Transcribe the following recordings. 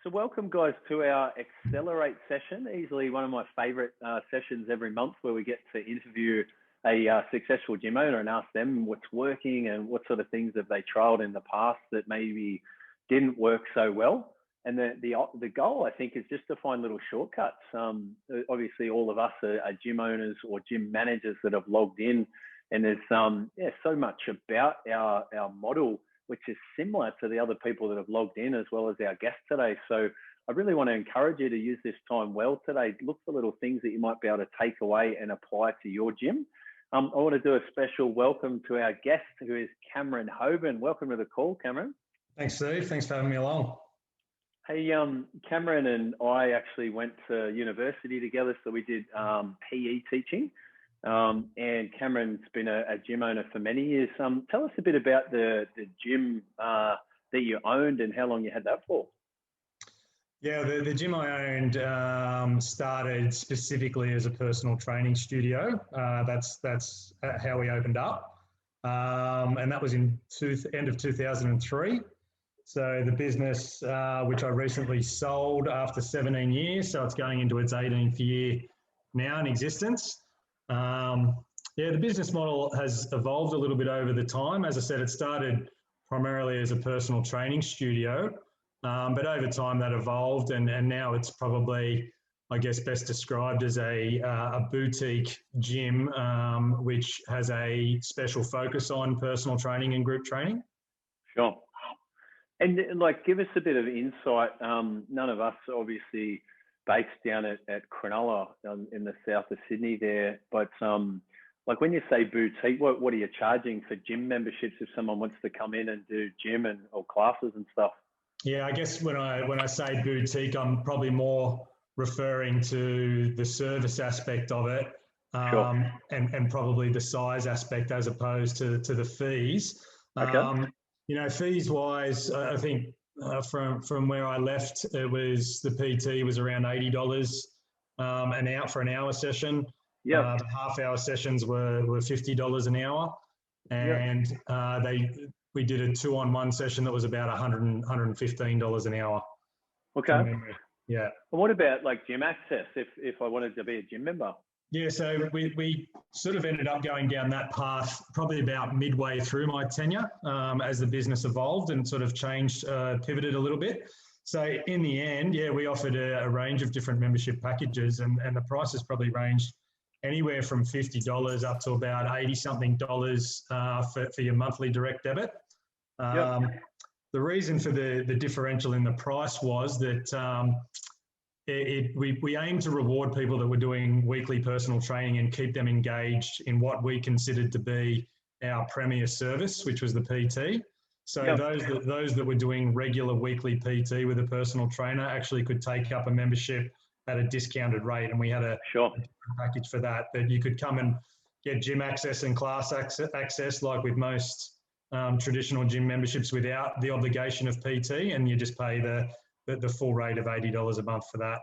So welcome guys to our Accelerate session, easily one of my favorite sessions every month where we get to interview a successful gym owner and ask them what's working and what sort of things have they trialed in the past that maybe didn't work so well. And the goal, I think, is just to find little shortcuts. Obviously, all of us are gym owners or gym managers that have logged in, and there's so much about our model which is similar to the other people that have logged in as well as our guests today. So I really want to encourage you to use this time well today. Look for little things that you might be able to take away and apply to your gym. I want to do a special welcome to our guest, who is Cameron Hoban. Welcome to the call, Cameron. Thanks, Steve. Thanks for having me along. Hey, Cameron and I actually went to university together, so we did PE teaching. And Cameron's been a gym owner for many years. Tell us a bit about the gym that you owned and how long you had that for. Yeah, the gym I owned started specifically as a personal training studio. That's how we opened up. And that was in end of 2003. So the business, which I recently sold after 17 years, so it's going into its 18th year now in existence. The business model has evolved a little bit over the time. As I said, it started primarily as a personal training studio, but over time that evolved, and now it's probably, I guess, best described as a boutique gym, which has a special focus on personal training and group training. Sure. And give us a bit of insight. None of us obviously based down at Cronulla in the south of Sydney there, but when you say boutique, what are you charging for gym memberships if someone wants to come in and do gym or classes and stuff? Yeah, I guess when I say boutique, I'm probably more referring to the service aspect of it, sure. and probably the size aspect as opposed to the fees. Okay. Fees wise, I think from where I left, the PT was around $80 for an hour session. Yeah. The half-hour sessions were $50 an hour, and we did a 2-on-1 session that was about $115 an hour. Okay. Yeah. And what about gym access if I wanted to be a gym member? Yeah, so we sort of ended up going down that path probably about midway through my tenure, as the business evolved and sort of changed, pivoted a little bit. So in the end, we offered a range of different membership packages, and the prices probably ranged anywhere from $50 up to about $80-something for your monthly direct debit. The reason for the differential in the price was that we aim to reward people that were doing weekly personal training and keep them engaged in what we considered to be our premier service, which was the PT. So those that were doing regular weekly PT with a personal trainer actually could take up a membership at a discounted rate, and we had a different package for that you could come and get gym access and class access like with most traditional gym memberships without the obligation of PT, and you just pay the full rate of $80 a month for that.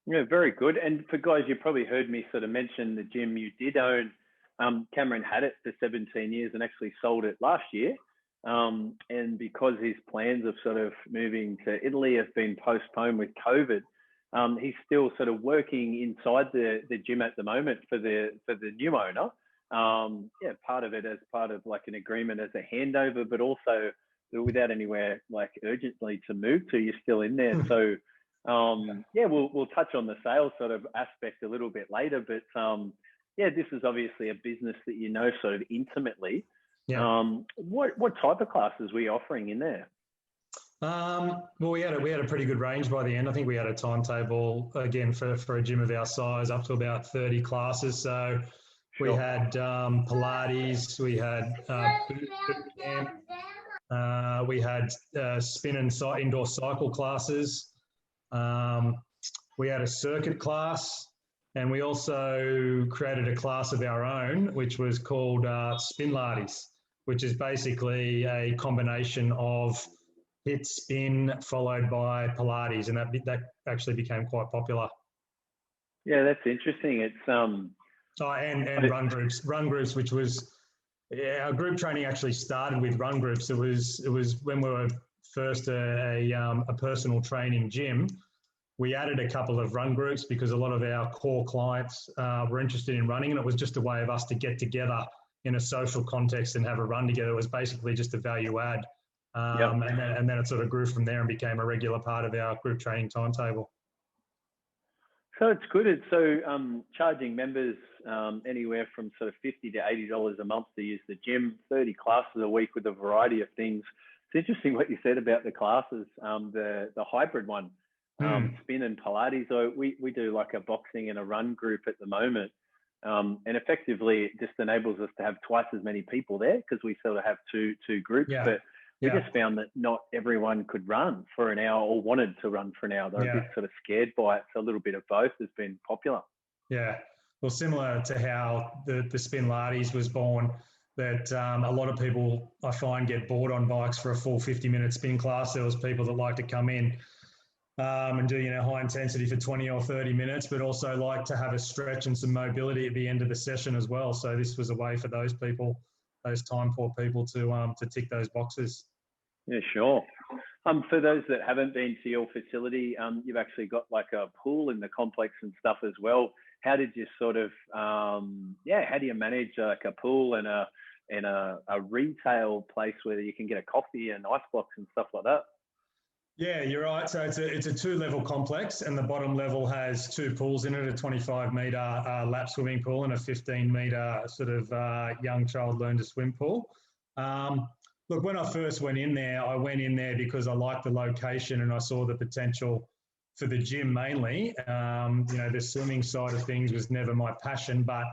Yeah, very good. And for guys, you probably heard me sort of mention the gym you did own. Cameron had it for 17 years and actually sold it last year. And because his plans of sort of moving to Italy have been postponed with COVID, he's still sort of working inside the gym at the moment for the new owner. Part of it as part of an agreement as a handover, but also without anywhere urgently to move to, you're still in there. So we'll touch on the sales sort of aspect a little bit later, but this is obviously a business that you know sort of intimately. What type of classes were you offering in there? Well, we had a pretty good range by the end. I think we had a timetable again for a gym of our size up to about 30 classes. So we had Pilates, we had boot camp, we had spin and indoor cycle classes. We had a circuit class, and we also created a class of our own, which was called Spin Lattes, which is basically a combination of HIIT spin followed by Pilates, and that actually became quite popular. Yeah, that's interesting. It's and run groups, which was our group training actually started with run groups. It was when we were first a personal training gym, we added a couple of run groups because a lot of our core clients were interested in running, and it was just a way of us to get together in a social context and have a run together. It was basically just a value add. And then it sort of grew from there and became a regular part of our group training timetable. So it's good. It's charging members anywhere from sort of $50 to $80 a month to use the gym, 30 classes a week with a variety of things. It's interesting what you said about the classes, the hybrid one, spin and Pilates. So we do like a boxing and a run group at the moment. And effectively, it just enables us to have twice as many people there because we sort of have two groups. Yeah. But we just found that not everyone could run for an hour or wanted to run for an hour. They're a bit sort of scared by it. So a little bit of both has been popular. Yeah. Well, similar to how the Spin Lattes was born, that a lot of people I find get bored on bikes for a full 50-minute spin class. There was people that like to come in and do, high intensity for 20 or 30 minutes, but also like to have a stretch and some mobility at the end of the session as well. So this was a way for those people, those time poor people, to tick those boxes. Yeah, sure. For those that haven't been to your facility, you've actually got like a pool in the complex and stuff as well. How did you sort of, how do you manage like a pool and a retail place where you can get a coffee and ice blocks and stuff like that? Yeah, you're right. So it's a 2-level complex, and the bottom level has 2 pools in it, a 25-metre lap swimming pool and a 15-metre sort of young child learn to swim pool. Look, when I first went in there, I went in there because I liked the location and I saw the potential for the gym mainly. The swimming side of things was never my passion, but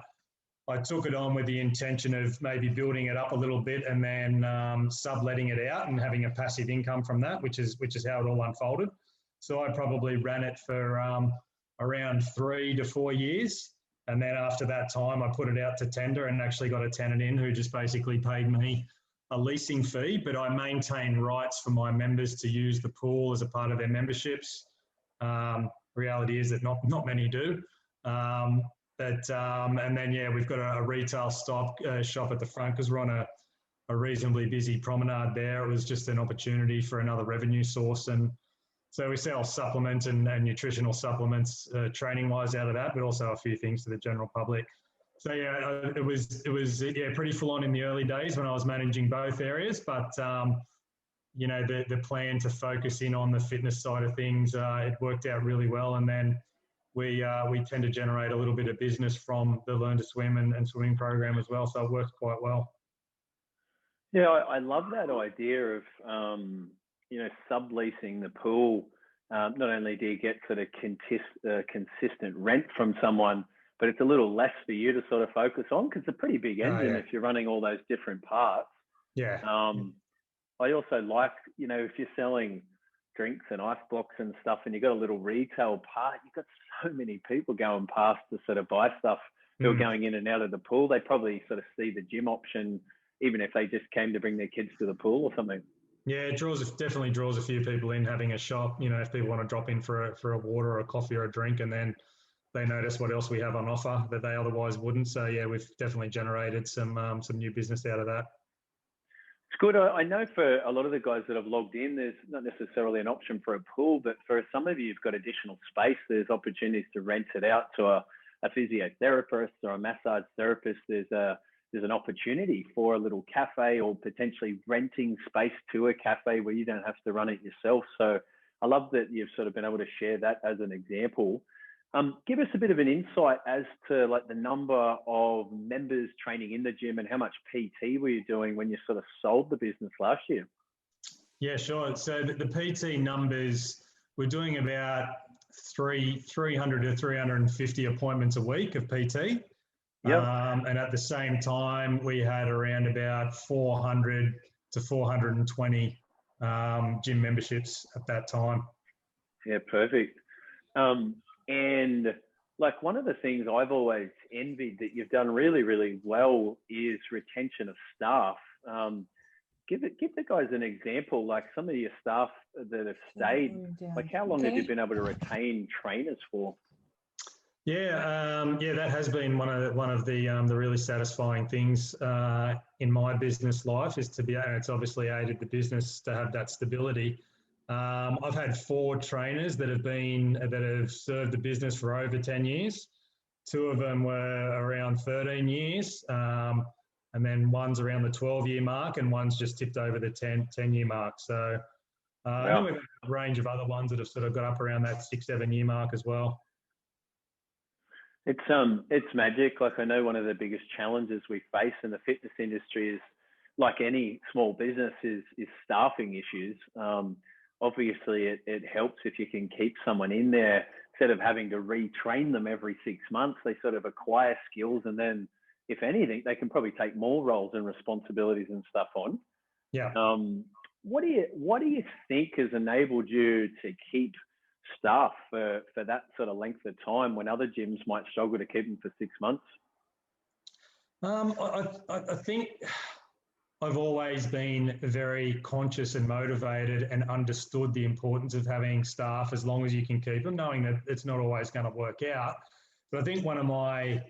I took it on with the intention of maybe building it up a little bit and then subletting it out and having a passive income from that, which is how it all unfolded. So I probably ran it for around 3 to 4 years. And then after that time, I put it out to tender and actually got a tenant in who just basically paid me a leasing fee, but I maintain rights for my members to use the pool as a part of their memberships. Reality is that not many do. And then, we've got a retail shop at the front because we're on a reasonably busy promenade there. It was just an opportunity for another revenue source. And so we sell supplements and nutritional supplements training-wise out of that, but also a few things to the general public. So it was pretty full on in the early days when I was managing both areas, but the plan to focus in on the fitness side of things, it worked out really well. And then we tend to generate a little bit of business from the Learn to Swim and swimming program as well. So it works quite well. Yeah, I love that idea of subleasing the pool. Not only do you get sort of consistent rent from someone, but it's a little less for you to sort of focus on because it's a pretty big engine if you're running all those different parts. Yeah. I also like, if you're selling drinks and ice blocks and stuff and you've got a little retail part, you've got so many people going past to sort of buy stuff who are going in and out of the pool. They probably sort of see the gym option, even if they just came to bring their kids to the pool or something. Yeah, it definitely draws a few people in having a shop, if people want to drop in for a water or a coffee or a drink, and then they notice what else we have on offer that they otherwise wouldn't. So yeah, we've definitely generated some new business out of that. It's good. I know for a lot of the guys that have logged in, there's not necessarily an option for a pool, but for some of you, you've got additional space. There's opportunities to rent it out to a physiotherapist or a massage therapist. There's an opportunity for a little cafe or potentially renting space to a cafe where you don't have to run it yourself. So I love that you've sort of been able to share that as an example. Give us a bit of an insight as to like the number of members training in the gym and how much PT were you doing when you sort of sold the business last year? Yeah, sure. So the PT numbers, we're doing about 300 to 350 appointments a week of PT. Yep. And at the same time, we had around about 400 to 420 gym memberships at that time. Yeah, perfect. And like one of the things I've always envied that you've done really, really well is retention of staff. Give the guys an example, like some of your staff that have stayed, like how long have you been able to retain trainers for? Yeah, that has been one of the really satisfying things in my business life is to be, and it's obviously aided the business to have that stability. I've had 4 trainers that have served the business for over 10 years. 2 of them were around 13 years, and then one's around the 12-year mark, and one's just tipped over the 10-year mark. So, and then Wow. we've got a range of other ones that have sort of got up around that 6-7-year mark as well. It's magic. Like I know one of the biggest challenges we face in the fitness industry is, like any small business, is staffing issues. Obviously, it helps if you can keep someone in there instead of having to retrain them every 6 months. They sort of acquire skills, and then, if anything, they can probably take more roles and responsibilities and stuff on. Yeah. What do you think has enabled you to keep staff for that sort of length of time when other gyms might struggle to keep them for 6 months? I think I've always been very conscious and motivated and understood the importance of having staff as long as you can keep them, knowing that it's not always going to work out. But I think one of my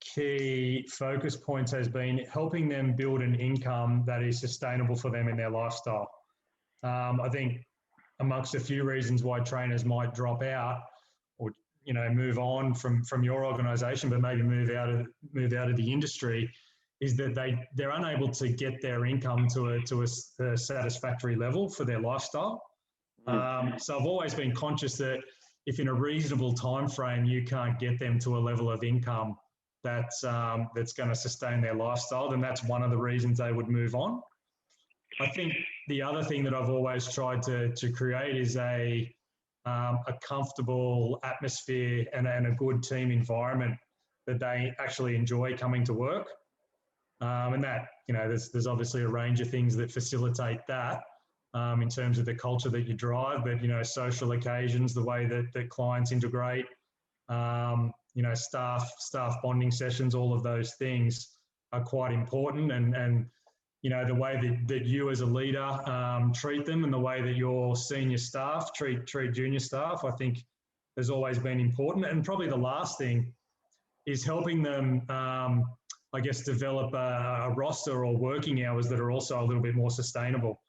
key focus points has been helping them build an income that is sustainable for them in their lifestyle. I think amongst a few reasons why trainers might drop out or move on from your organisation, but maybe move out of the industry, is that they're unable to get their income to a satisfactory level for their lifestyle. So I've always been conscious that if in a reasonable time frame you can't get them to a level of income that's going to sustain their lifestyle, then that's one of the reasons they would move on. I think the other thing that I've always tried to create is a comfortable atmosphere and a good team environment that they actually enjoy coming to work. And that, there's obviously a range of things that facilitate that in terms of the culture that you drive, but, social occasions, the way that clients integrate, staff bonding sessions, all of those things are quite important. And the way that you as a leader treat them and the way that your senior staff treat junior staff, I think has always been important. And probably the last thing is helping them, develop a roster or working hours that are also a little bit more sustainable.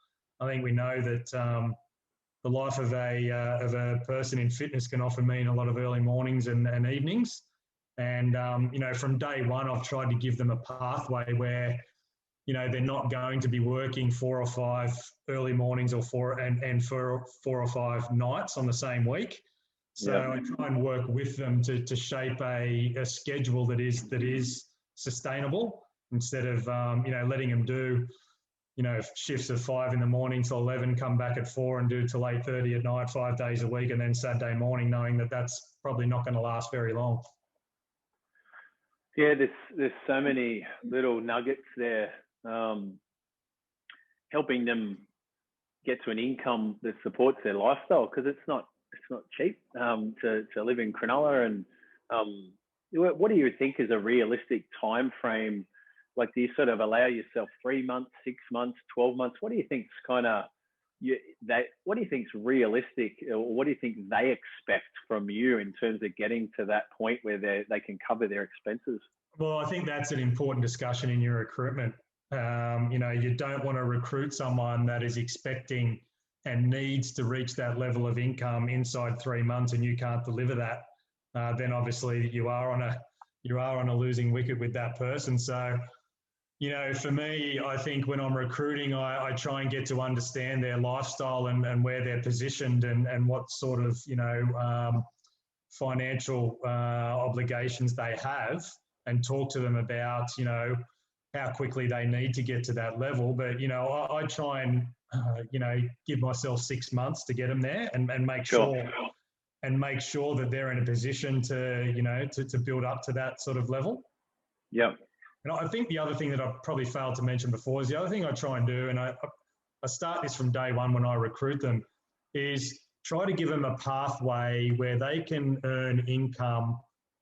I think we know that the life of a person in fitness can often mean a lot of early mornings and evenings. And, from day one, I've tried to give them a pathway where, they're not going to be working 4 or 5 early mornings or 4 or 5 nights on the same week. So yeah. I try and work with them to shape a schedule that is sustainable instead of, letting them do, shifts of 5 in the morning till 11, come back at 4 and do till 8:30 at night, 5 days a week, and then Saturday morning, knowing that that's probably not going to last very long. Yeah, there's so many little nuggets there, helping them get to an income that supports their lifestyle, because it's not cheap to live in Cronulla. And what do you think is a realistic time frame? Like, do you sort of allow yourself 3 months, 6 months, 12 months? What do you think's what do you think's realistic, or what do you think they expect from you in terms of getting to that point where they can cover their expenses? Well, I think that's an important discussion in your recruitment. You don't want to recruit someone that is expecting and needs to reach that level of income inside 3 months, and you can't deliver that. Then obviously you are on a losing wicket with that person. So, for me, I think when I'm recruiting, I try and get to understand their lifestyle and where they're positioned and what sort of, financial obligations they have, and talk to them about, how quickly they need to get to that level. But, I try and, give myself 6 months to get them there and make sure that they're in a position to build up to that sort of level. Yeah. And I think the other thing that I've probably failed to mention before is the other thing I try and do, and I start this from day one when I recruit them, is try to give them a pathway where they can earn income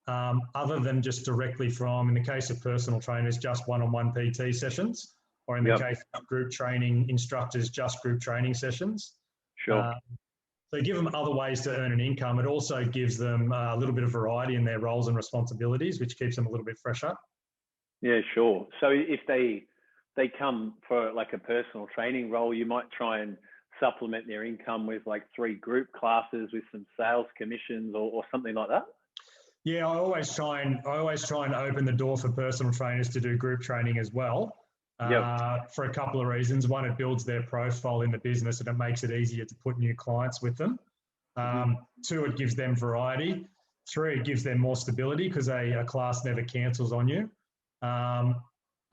other than just directly from, in the case of personal trainers, just one-on-one PT sessions, or in the case of group training instructors, just group training sessions. Sure. So give them other ways to earn an income. It also gives them a little bit of variety in their roles and responsibilities, which keeps them a little bit fresher. Yeah, sure. So if they come for like a personal training role, you might try and supplement their income with like 3 group classes with some sales commissions or something like that. Yeah, I always try and open the door for personal trainers to do group training as well. For a couple of reasons. One, it builds their profile in the business and it makes it easier to put new clients with them. 2, it gives them variety. 3, it gives them more stability because a class never cancels on you.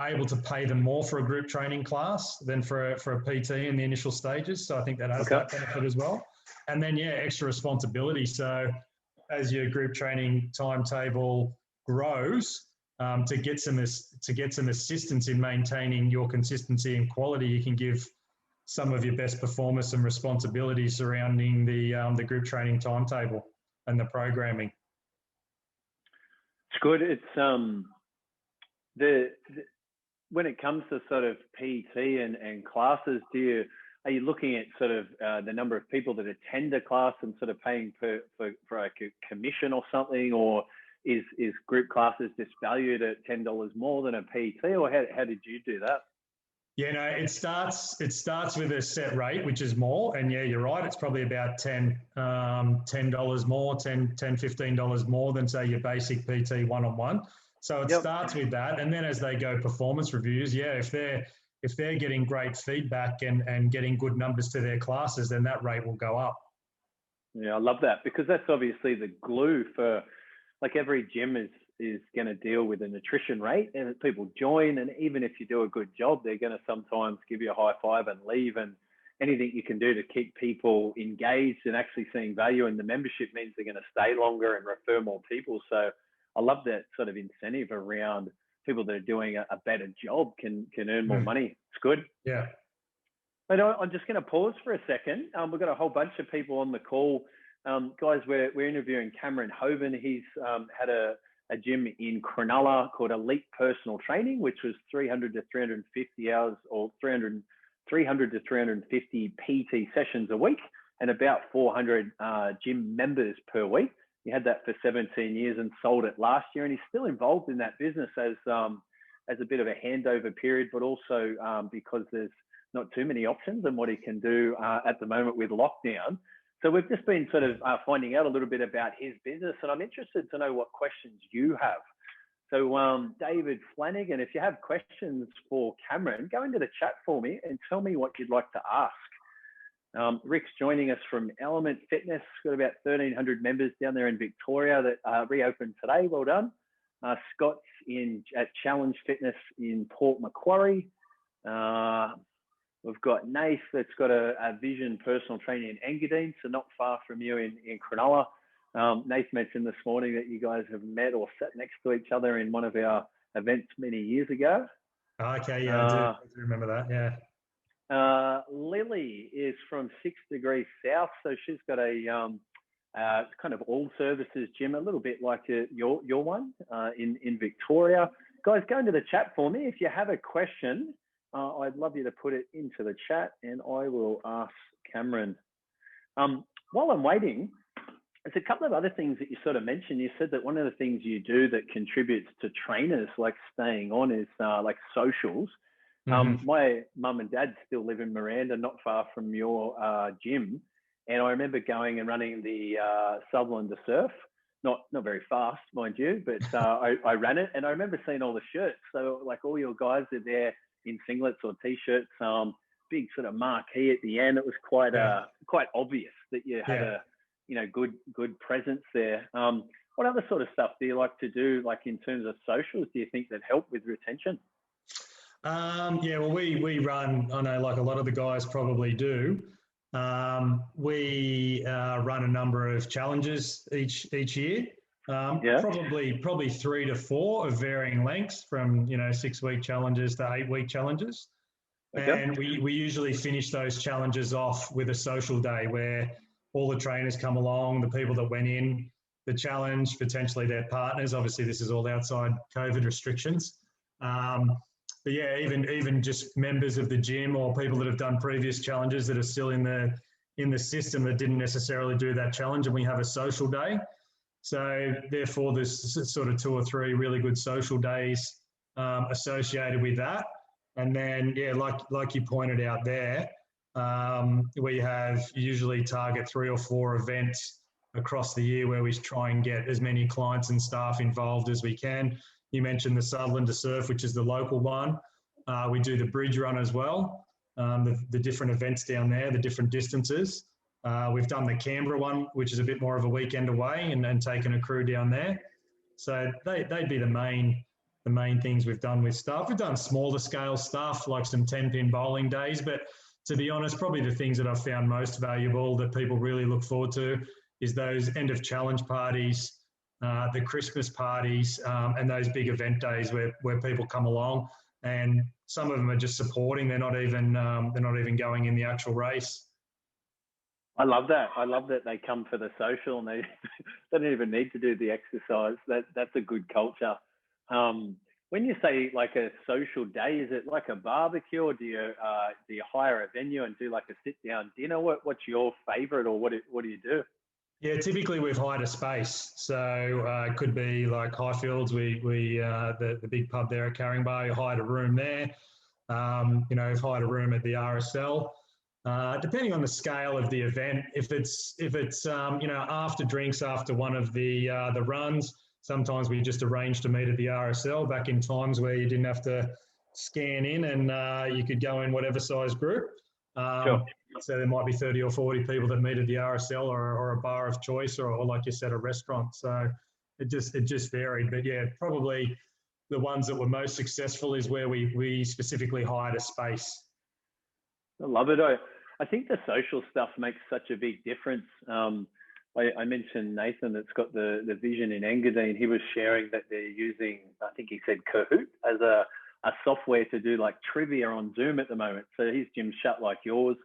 Able to pay them more for a group training class than for a PT in the initial stages. So I think that has that benefit as well. And then, yeah, extra responsibility. So as your group training timetable grows, to get some assistance in maintaining your consistency and quality, you can give some of your best performers some responsibility surrounding the group training timetable and the programming. It's good. It's when it comes to sort of PT and classes, are you looking at sort of the number of people that attend a class and sort of paying for like a commission or something, or is group classes just valued at $10 more than a PT, or how did you do that? Yeah, no, it starts with a set rate, which is more, and yeah, you're right. It's probably about $10 more, $15 more than say your basic PT one-on-one. So it starts with that, and then as they go performance reviews, yeah, if they're getting great feedback and getting good numbers to their classes, then that rate will go up. Yeah, I love that, because that's obviously the glue for, like, every gym is going to deal with an attrition rate, and people join, and even if you do a good job, they're going to sometimes give you a high five and leave, and anything you can do to keep people engaged and actually seeing value in the membership means they're going to stay longer and refer more people. So I love that sort of incentive around people that are doing a better job can earn more money. It's good. Yeah. But I'm just going to pause for a second. We've got a whole bunch of people on the call. Guys, we're interviewing Cameron Hoban. He's had a gym in Cronulla called Elite Personal Training, which was 300 to 350 hours or 300 to 350 PT sessions a week and about 400 gym members per week. He had that for 17 years and sold it last year, and he's still involved in that business as a bit of a handover period, but also because there's not too many options and what he can do at the moment with lockdown. So we've just been sort of finding out a little bit about his business, and I'm interested to know what questions you have. So David Flanagan, if you have questions for Cameron, go into the chat for me and tell me what you'd like to ask. Rick's joining us from Element Fitness. Got about 1,300 members down there in Victoria that reopened today. Well done. Scott's at Challenge Fitness in Port Macquarie. We've got Nath that's got a Vision personal training in Engadine, so not far from you in Cronulla. Nath mentioned this morning that you guys have met or sat next to each other in one of our events many years ago. Okay, yeah, I do remember that, yeah. Lily is from 6 Degrees South, so she's got a kind of all services gym, a little bit like your one in Victoria. Guys, go into the chat for me. If you have a question, I'd love you to put it into the chat and I will ask Cameron. While I'm waiting, there's a couple of other things that you sort of mentioned. You said that one of the things you do that contributes to trainers like staying on is like socials. My mum and dad still live in Miranda, not far from your gym. And I remember going and running the Sutherland to Surf, not very fast, mind you, but I ran it. And I remember seeing all the shirts. So like all your guys are there in singlets or T-shirts, big sort of marquee at the end. It was quite obvious that you had a good presence there. What other sort of stuff do you like to do, like in terms of socials, do you think that help with retention? Well, we run, I know like a lot of the guys probably do, we run a number of challenges each year, probably 3 to 4 of varying lengths from, 6-week challenges to 8-week challenges. Okay. And we usually finish those challenges off with a social day where all the trainers come along, the people that went in the challenge, potentially their partners. Obviously, this is all outside COVID restrictions. But yeah, even just members of the gym or people that have done previous challenges that are still in in the system that didn't necessarily do that challenge, and we have a social day. So therefore, there's sort of 2 or 3 really good social days associated with that. And then, yeah, like you pointed out there, we have usually target 3 or 4 events across the year where we try and get as many clients and staff involved as we can. You mentioned the Sutherland to Surf, which is the local one. We do the bridge run as well, the different events down there, the different distances. We've done the Canberra one, which is a bit more of a weekend away, and taken a crew down there. So they'd be the main things we've done with staff. We've done smaller scale stuff like some 10-pin bowling days, but to be honest, probably the things that I've found most valuable that people really look forward to is those end of challenge parties, the Christmas parties, and those big event days where people come along, and some of them are just supporting. They're not even going in the actual race. I love that. I love that they come for the social and they don't even need to do the exercise. That's a good culture. When you say like a social day, is it like a barbecue, or do you hire a venue and do like a sit down dinner? What's your favourite, or what do you do? Yeah, typically we've hired a space. So it could be like Highfields, the big pub there at Caringbah, you hired a room there. We've hired a room at the RSL. Depending on the scale of the event, if it's after drinks, after one of the runs, sometimes we just arrange to meet at the RSL back in times where you didn't have to scan in, and you could go in whatever size group. Sure. So there might be 30 or 40 people that meet at the RSL or a bar of choice, or like you said, a restaurant. So it just varied. But yeah, probably the ones that were most successful is where we specifically hired a space. I love it. I think the social stuff makes such a big difference. I mentioned Nathan that's got the vision in Engadine. He was sharing that they're using, I think he said Kahoot, as a software to do like trivia on Zoom at the moment. So his gym's shut like yours.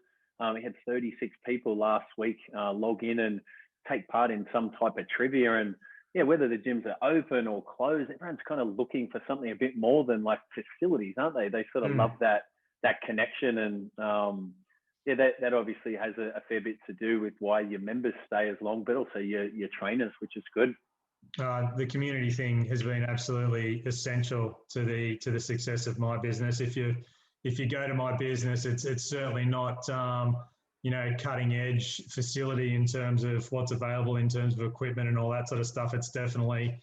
He had 36 people last week log in and take part in some type of trivia. And yeah, whether the gyms are open or closed, everyone's kind of looking for something a bit more than like facilities, aren't they? They sort of love that connection. And yeah, that obviously has a fair bit to do with why your members stay as long, but also your trainers, which is good. The community thing has been absolutely essential to the success of my business. If you go to my business, it's certainly not cutting edge facility in terms of what's available in terms of equipment and all that sort of stuff. It's definitely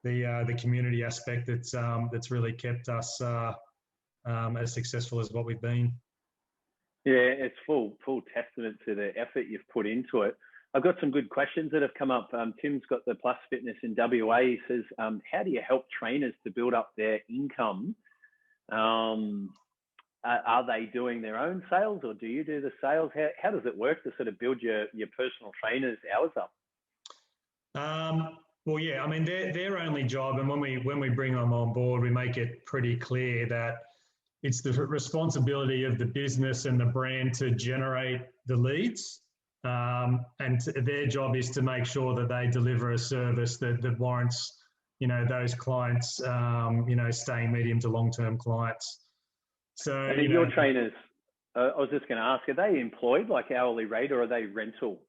the community aspect that's really kept us as successful as what we've been. Yeah, it's full testament to the effort you've put into it. I've got some good questions that have come up. Tim's got the Plus Fitness in WA. He says, how do you help trainers to build up their income? Are they doing their own sales, or do you do the sales? How does it work to sort of build your personal trainers' hours up? Well, yeah, I mean, their only job, and when we bring them on board, we make it pretty clear that it's the responsibility of the business and the brand to generate the leads. And their job is to make sure that they deliver a service that warrants, those clients, staying medium to long-term clients. So, and your trainers, I was just going to ask, are they employed like hourly rate, or are they rental?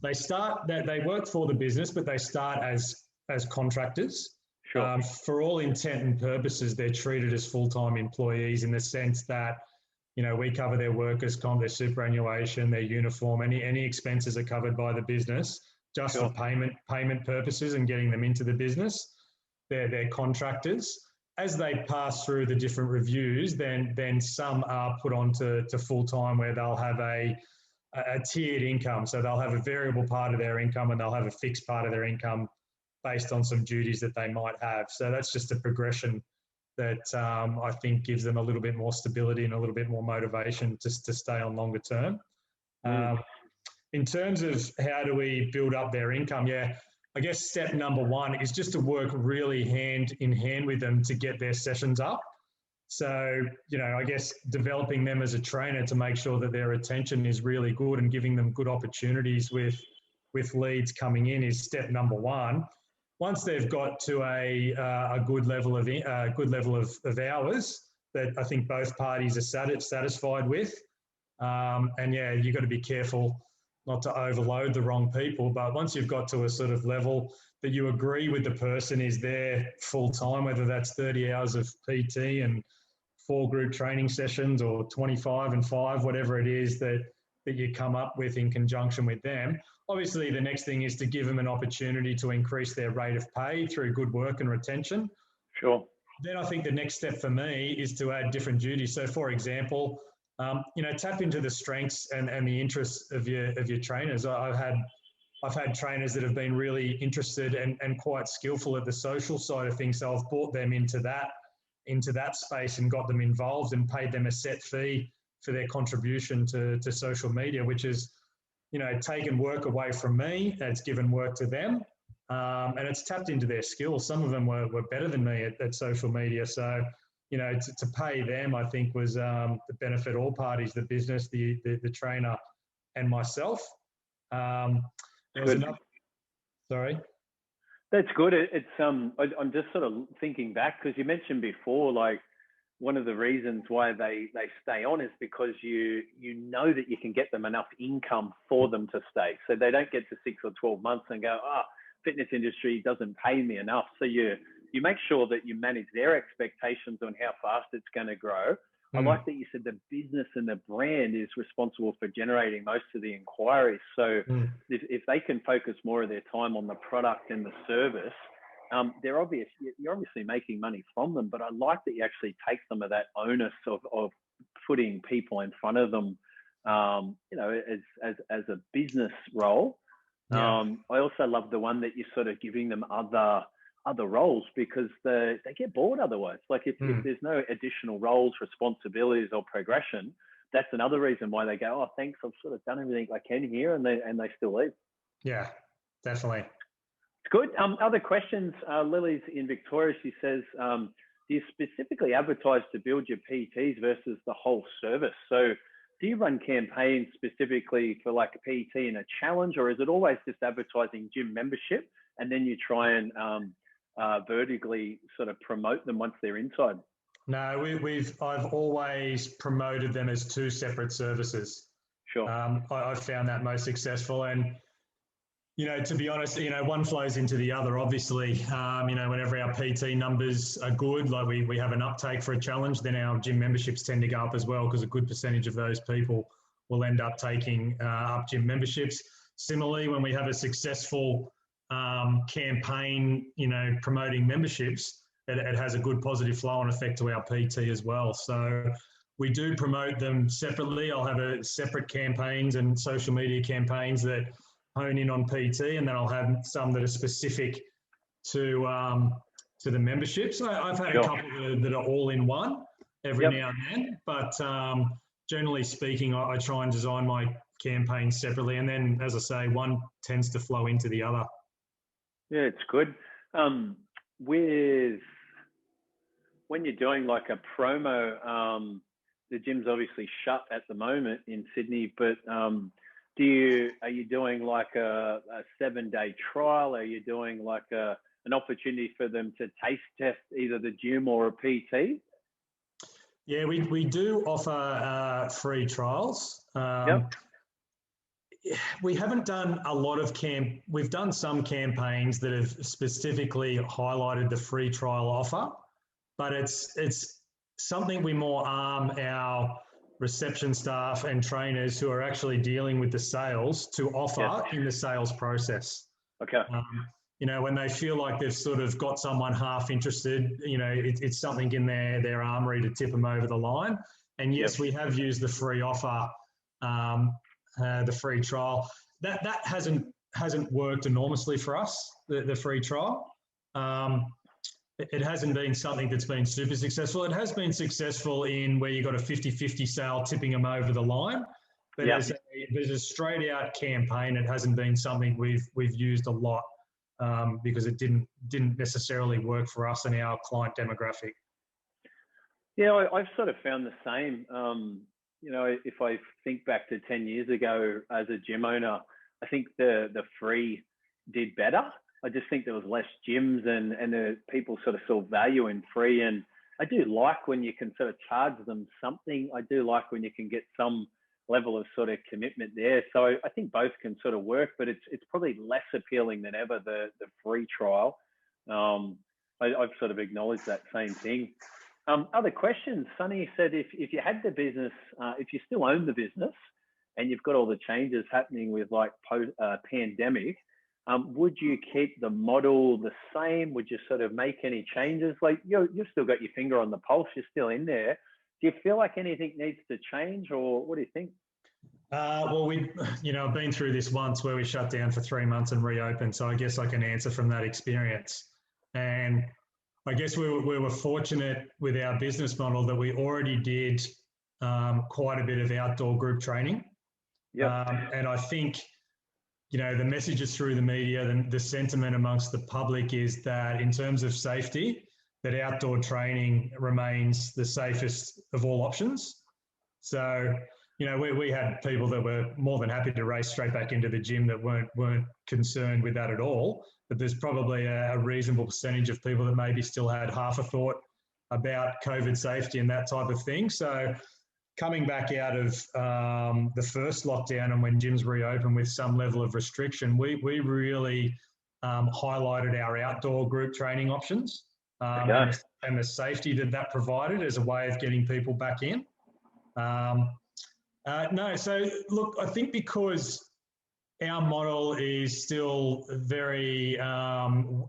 They work for the business, but they start as contractors. Sure. For all intent and purposes, they're treated as full-time employees in the sense that, we cover their workers' comp, their superannuation, their uniform, any expenses are covered by the business just Sure. for payment purposes and getting them into the business. They're contractors. As they pass through the different reviews, then some are put on to full-time, where they'll have a tiered income. So they'll have a variable part of their income and they'll have a fixed part of their income based on some duties that they might have. So that's just a progression that I think gives them a little bit more stability and a little bit more motivation just to stay on longer term. In terms of how do we build up their income, I guess step number one is just to work really hand in hand with them to get their sessions up. So, I guess developing them as a trainer to make sure that their retention is really good and giving them good opportunities with leads coming in is step number one. Once they've got to a good level of hours that I think both parties are satisfied with, And yeah, you've got to be careful not to overload the wrong people. But once you've got to a sort of level that you agree with the person is there full time, whether that's 30 hours of PT and 4 group training sessions or 25 and 5, whatever it is that you come up with in conjunction with them. Obviously, the next thing is to give them an opportunity to increase their rate of pay through good work and retention. Sure. Then I think the next step for me is to add different duties. So, for example, tap into the strengths and the interests of your trainers. I've had trainers that have been really interested and quite skillful at the social side of things. So I've brought them into that space and got them involved and paid them a set fee for their contribution to social media, which is, taken work away from me. It's given work to them. And it's tapped into their skills. Some of them were better than me at social media. So, to pay them, I think, was the benefit all parties, the business, the trainer, and myself. There was another. Sorry. That's good. It's I'm just sort of thinking back because you mentioned before, like one of the reasons why they stay on is because you know that you can get them enough income for them to stay. So they don't get to 6 or 12 months and go, fitness industry doesn't pay me enough. So you make sure that you manage their expectations on how fast it's going to grow. I like that you said the business and the brand is responsible for generating most of the inquiries. So if they can focus more of their time on the product and the service, you're obviously making money from them. But I like that you actually take some of that onus of putting people in front of them, as a business role. Yeah. I also love the one that you're sort of giving them other roles because they get bored otherwise. Like if there's no additional roles, responsibilities or progression, that's another reason why they go, thanks, I've sort of done everything I can here, and they still leave. Yeah, definitely. It's good. Other questions. Lily's in Victoria. She says, do you specifically advertise to build your PTs versus the whole service? So do you run campaigns specifically for like a PT and a challenge, or is it always just advertising gym membership and then you try and vertically sort of promote them once they're inside? No, I've always promoted them as 2 separate services. Sure. I've found that most successful. And, to be honest, one flows into the other, obviously. Whenever our PT numbers are good, like we have an uptake for a challenge, then our gym memberships tend to go up as well because a good percentage of those people will end up taking up gym memberships. Similarly, when we have a successful campaign, promoting memberships, it has a good positive flow-on effect to our PT as well. So we do promote them separately. I'll have a separate campaigns and social media campaigns that hone in on PT, and then I'll have some that are specific to the memberships. I've had a couple that are all in one every now and then, but generally speaking, I try and design my campaigns separately, and then, as I say, one tends to flow into the other. Yeah, it's good. When you're doing like a promo, the gym's obviously shut at the moment in Sydney, but are you doing like a 7-day trial? Are you doing like an opportunity for them to taste test either the gym or a PT? Yeah, we do offer free trials. We haven't done a lot of we've done some campaigns that have specifically highlighted the free trial offer, but it's something we more arm our reception staff and trainers who are actually dealing with the sales to offer in the sales process. Okay. When they feel like they've sort of got someone half interested, it's something in their armory to tip them over the line. And yes, we have used the free offer, the free trial. That hasn't worked enormously for us, the free trial. It hasn't been something that's been super successful. It has been successful in where you got a 50-50 sale tipping them over the line. But as a straight out campaign, it hasn't been something we've used a lot because it didn't necessarily work for us and our client demographic. Yeah, I've sort of found the same. If I think back to 10 years ago as a gym owner, I think the free did better. I just think there was less gyms and the people sort of saw value in free. And I do like when you can sort of charge them something. I do like when you can get some level of sort of commitment there. So I think both can sort of work, but it's probably less appealing than ever, the free trial. I've sort of acknowledged that same thing. Other questions? Sonny said, if you had the business, if you still own the business and you've got all the changes happening with like pandemic, would you keep the model the same? Would you sort of make any changes? Like you've still got your finger on the pulse, you're still in there. Do you feel like anything needs to change, or what do you think? Well, I've been through this once where we shut down for 3 months and reopened. So I guess I can answer from that experience. And I guess we were fortunate with our business model that we already did quite a bit of outdoor group training. And I think, the messages through the media, the sentiment amongst the public is that in terms of safety, that outdoor training remains the safest of all options. So, we had people that were more than happy to race straight back into the gym that weren't concerned with that at all. But there's probably a reasonable percentage of people that maybe still had half a thought about COVID safety and that type of thing. So coming back out of the first lockdown and when gyms reopened with some level of restriction, we really highlighted our outdoor group training options. And the safety that provided as a way of getting people back in. So look, I think because our model is still very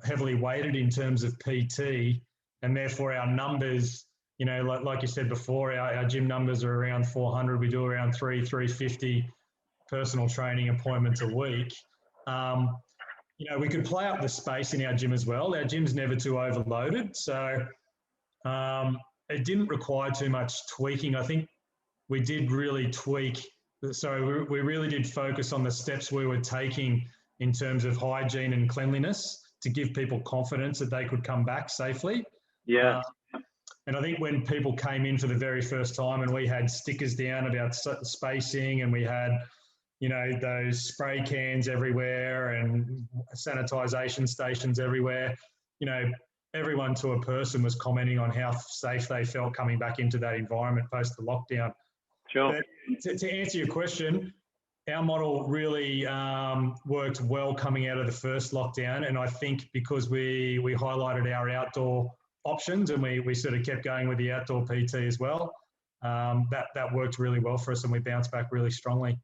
heavily weighted in terms of PT, and therefore our numbers, like you said before, our gym numbers are around 400. We do around 350 personal training appointments a week. We could play up the space in our gym as well. Our gym's never too overloaded. So it didn't require too much tweaking. I think we did really tweak. So we really did focus on the steps we were taking in terms of hygiene and cleanliness to give people confidence that they could come back safely. And I think when people came in for the very first time and we had stickers down about spacing and we had those spray cans everywhere and sanitisation stations everywhere, everyone to a person was commenting on how safe they felt coming back into that environment post the lockdown. Sure. But to answer your question, our model really worked well coming out of the first lockdown. And I think because we highlighted our outdoor options and we sort of kept going with the outdoor PT as well, that worked really well for us and we bounced back really strongly.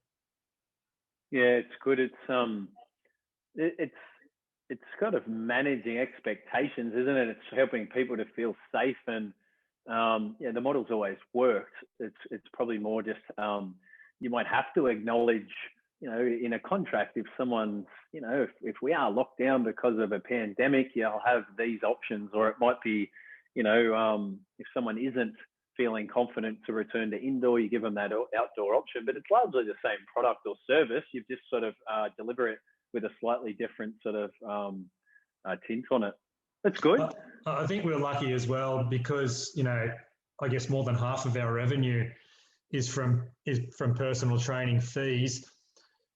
Yeah, it's good. It's kind of managing expectations, isn't it? It's helping people to feel safe, and the model's always worked. It's probably more just you might have to acknowledge, in a contract, if someone's, if we are locked down because of a pandemic, you'll have these options, or it might be, if someone isn't feeling confident to return to indoor, you give them that outdoor option. But it's largely the same product or service. You've just sort of deliver it with a slightly different sort of tint on it. That's good. I think we're lucky as well because, I guess more than half of our revenue is from personal training fees.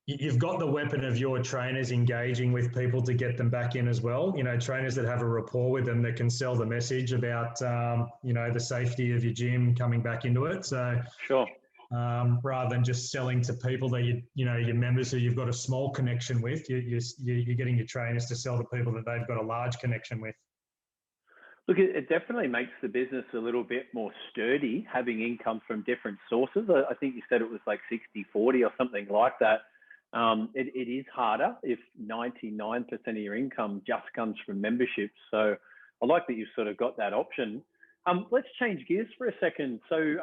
You've got the weapon of your trainers engaging with people to get them back in as well. Trainers that have a rapport with them that can sell the message about, the safety of your gym coming back into it. So, sure. Rather than just selling to people that your members who you've got a small connection with, you're getting your trainers to sell to people that they've got a large connection with. Look, it definitely makes the business a little bit more sturdy, having income from different sources. I think you said it was like 60-40 or something like that. It is harder if 99% of your income just comes from memberships. So I like that you've sort of got that option. Let's change gears for a second. So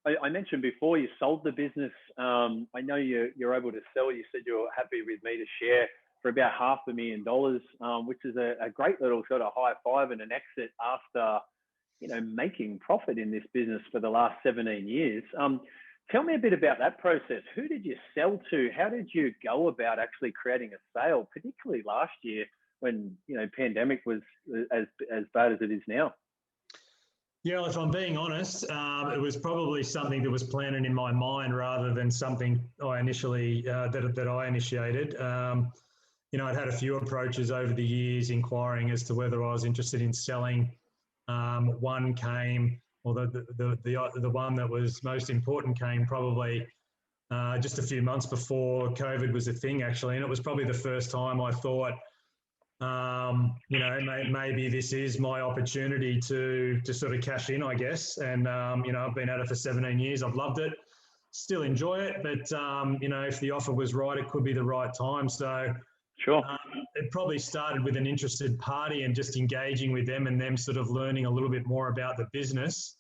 I mentioned before you sold the business. I know you're able to sell. You said you're happy with me to share for about $500,000, which is a great little sort of high five and an exit after, making profit in this business for the last 17 years. Tell me a bit about that process. Who did you sell to? How did you go about actually creating a sale, particularly last year when, pandemic was as bad as it is now? Yeah, well, if I'm being honest, it was probably something that was planning in my mind rather than something I initially that I initiated. I'd had a few approaches over the years inquiring as to whether I was interested in selling. One came, or the one that was most important came probably just a few months before COVID was a thing, actually. And it was probably the first time I thought, maybe this is my opportunity to sort of cash in, I guess. And, I've been at it for 17 years. I've loved it, still enjoy it. But, if the offer was right, it could be the right time. So Sure. It probably started with an interested party and just engaging with them and them sort of learning a little bit more about the business.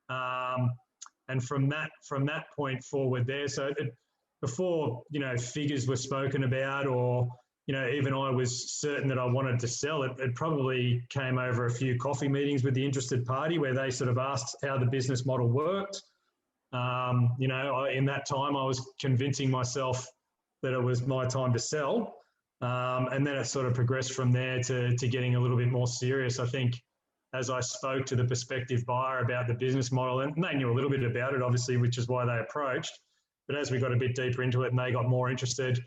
And from that point forward there, before, figures were spoken about or, even I was certain that I wanted to sell it, it probably came over a few coffee meetings with the interested party where they sort of asked how the business model worked. In that time, I was convincing myself that it was my time to sell. And then it sort of progressed from there to getting a little bit more serious. I think as I spoke to the prospective buyer about the business model, and they knew a little bit about it, obviously, which is why they approached. But as we got a bit deeper into it and they got more interested,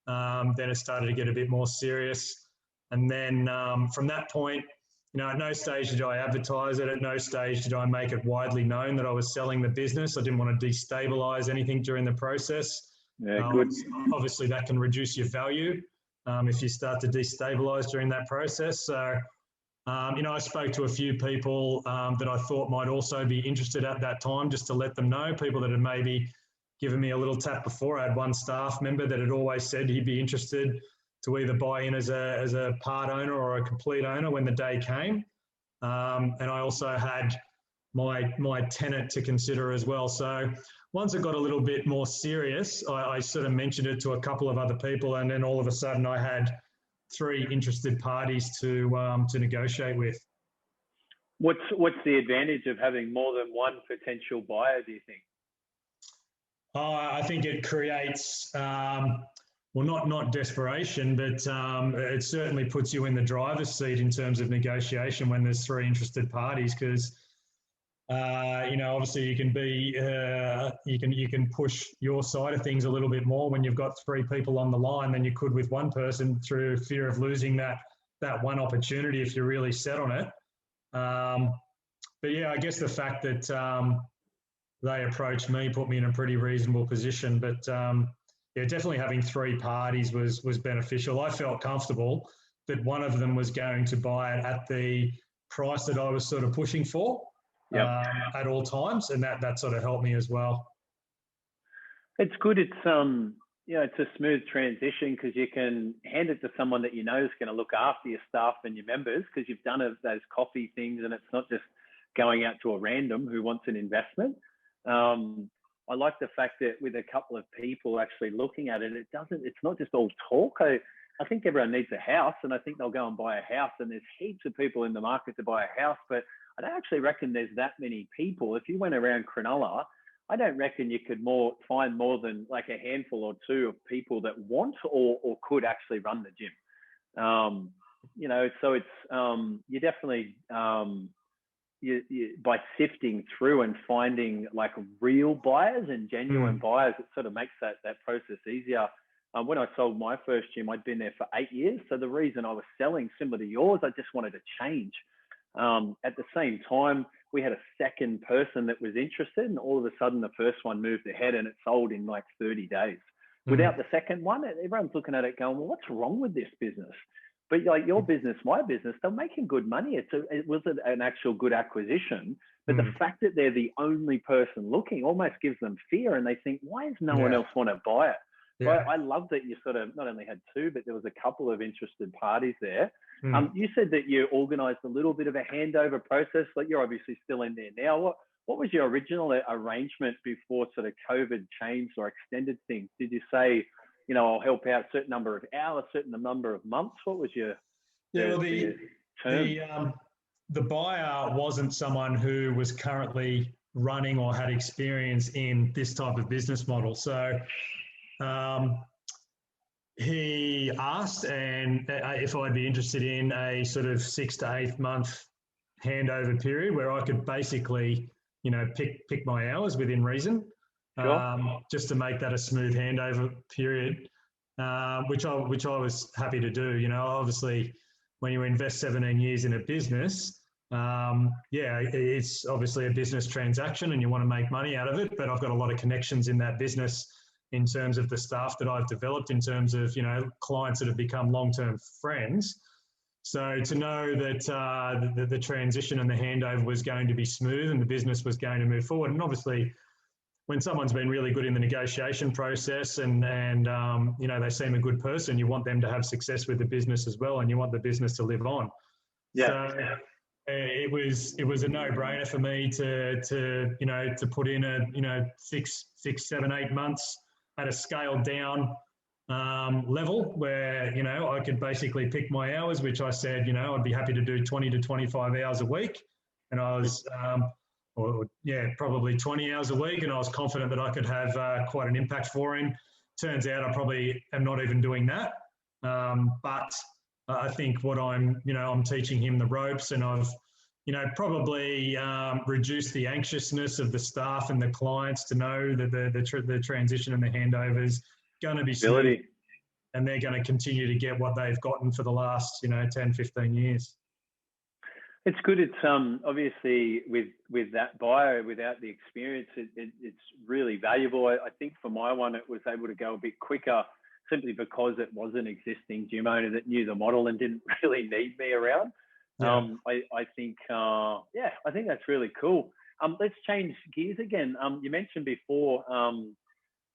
then it started to get a bit more serious. And then from that point, at no stage did I advertise it. At no stage did I make it widely known that I was selling the business. I didn't want to destabilize anything during the process. Yeah, good. Obviously, that can reduce your value if you start to destabilize during that process. So, I spoke to a few people that I thought might also be interested at that time, just to let them know, people that had maybe given me a little tap before. I had one staff member that had always said he'd be interested to either buy in as a part owner or a complete owner when the day came. And I also had my tenant to consider as well. So once it got a little bit more serious, I sort of mentioned it to a couple of other people, and then all of a sudden I had 3 interested parties to negotiate with. What's the advantage of having more than one potential buyer, do you think? I think it creates, not desperation, but it certainly puts you in the driver's seat in terms of negotiation when there's 3 interested parties, because obviously you can be you can push your side of things a little bit more when you've got 3 people on the line than you could with one person, through fear of losing that one opportunity if you're really set on it. But yeah, I guess the fact that they approached me put me in a pretty reasonable position. But definitely having 3 parties was beneficial. I felt comfortable that one of them was going to buy it at the price that I was sort of pushing for. Yep. At all times, and that sort of helped me as well. It's good. It's it's a smooth transition because you can hand it to someone that you know is going to look after your staff and your members, because you've done those coffee things, and it's not just going out to a random who wants an investment. I like the fact that with a couple of people actually looking at it, it's not just all talk. I think everyone needs a house, and I think they'll go and buy a house, and there's heaps of people in the market to buy a house, but I don't actually reckon there's that many people. If you went around Cronulla, I don't reckon you could find more than like a handful or 2 of people that want or could actually run the gym. So it's you definitely you by sifting through and finding like real buyers and genuine buyers, it sort of makes that process easier. When I sold my first gym, I'd been there for 8 years. So the reason I was selling, similar to yours, I just wanted to change. At the same time, we had a second person that was interested, and all of a sudden the first one moved ahead and it sold in like 30 days. Without the second one, everyone's looking at it going, well, what's wrong with this business? But like your business, my business, they're making good money. It was an actual good acquisition, but the fact that they're the only person looking almost gives them fear, and they think, why does no one else want to buy it? Yeah. I love that you sort of not only had 2, but there was a couple of interested parties there. You said that you organised a little bit of a handover process. Like, you're obviously still in there now. What was your original arrangement before sort of COVID changed or extended things? Did you say, I'll help out a certain number of hours, certain number of months? What was your term? The buyer wasn't someone who was currently running or had experience in this type of business model. So he asked and if I'd be interested in a sort of 6 to 8 month handover period where I could basically, pick my hours within reason, just to make that a smooth handover period, which I was happy to do. Obviously, when you invest 17 years in a business, it's obviously a business transaction and you want to make money out of it. But I've got a lot of connections in that business in terms of the staff that I've developed, in terms of, clients that have become long-term friends. So to know that the transition and the handover was going to be smooth and the business was going to move forward. And obviously, when someone's been really good in the negotiation process and they seem a good person, you want them to have success with the business as well, and you want the business to live on. Yeah. So it was a no-brainer for me to put in a 6, 7, 8 months at a scaled down level where I could basically pick my hours, which I said I'd be happy to do 20 to 25 hours a week, and I was probably 20 hours a week, and I was confident that I could have quite an impact for him. Turns out I probably am not even doing that, but I think what I'm teaching him the ropes, and I've probably reduced the anxiousness of the staff and the clients to know that the transition and the handover is going to be smooth, and they're going to continue to get what they've gotten for the last 10, 15 years. It's good. It's obviously with that buyer, without the experience, it's really valuable. I think for my one, it was able to go a bit quicker simply because it was an existing gym owner that knew the model and didn't really need me around. Yeah. I think that's really cool. Let's change gears again. You mentioned before,